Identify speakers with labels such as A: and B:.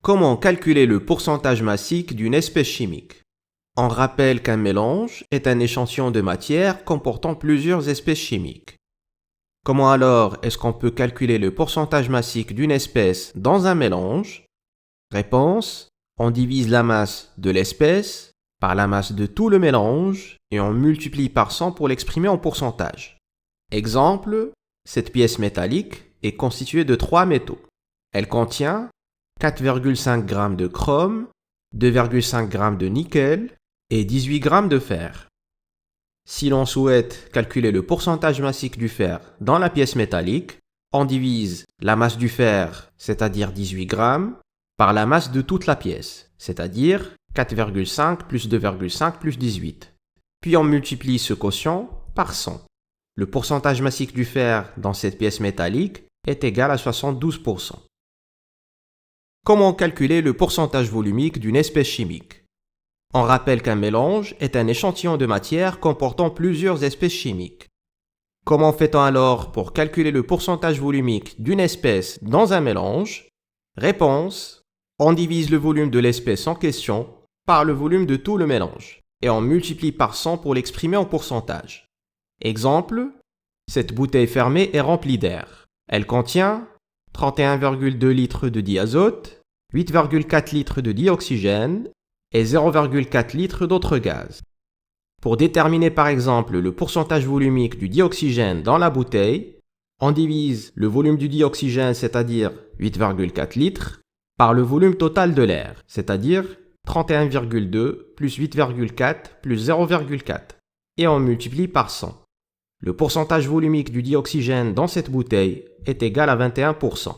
A: Comment calculer le pourcentage massique d'une espèce chimique? On rappelle qu'un mélange est un échantillon de matière comportant plusieurs espèces chimiques. Comment alors est-ce qu'on peut calculer le pourcentage massique d'une espèce dans un mélange? Réponse: on divise la masse de l'espèce par la masse de tout le mélange et on multiplie par 100 pour l'exprimer en pourcentage. Exemple, cette pièce métallique est constituée de 3 métaux. Elle contient 4,5 g de chrome, 2,5 g de nickel et 18 g de fer. Si l'on souhaite calculer le pourcentage massique du fer dans la pièce métallique, on divise la masse du fer, c'est-à-dire 18 g, par la masse de toute la pièce, c'est-à-dire 4,5 plus 2,5 plus 18. Puis on multiplie ce quotient par 100. Le pourcentage massique du fer dans cette pièce métallique est égal à 72%. Comment calculer le pourcentage volumique d'une espèce chimique? On rappelle qu'un mélange est un échantillon de matière comportant plusieurs espèces chimiques. Comment fait-on alors pour calculer le pourcentage volumique d'une espèce dans un mélange? Réponse: on divise le volume de l'espèce en question par le volume de tout le mélange et on multiplie par 100 pour l'exprimer en pourcentage. Exemple, cette bouteille fermée est remplie d'air. Elle contient 31,2 litres de diazote, 8,4 litres de dioxygène et 0,4 litres d'autres gaz. Pour déterminer par exemple le pourcentage volumique du dioxygène dans la bouteille, on divise le volume du dioxygène, c'est-à-dire 8,4 litres, par le volume total de l'air, c'est-à-dire 31,2 plus 8,4 plus 0,4, et on multiplie par 100. Le pourcentage volumique du dioxygène dans cette bouteille est égal à 21%.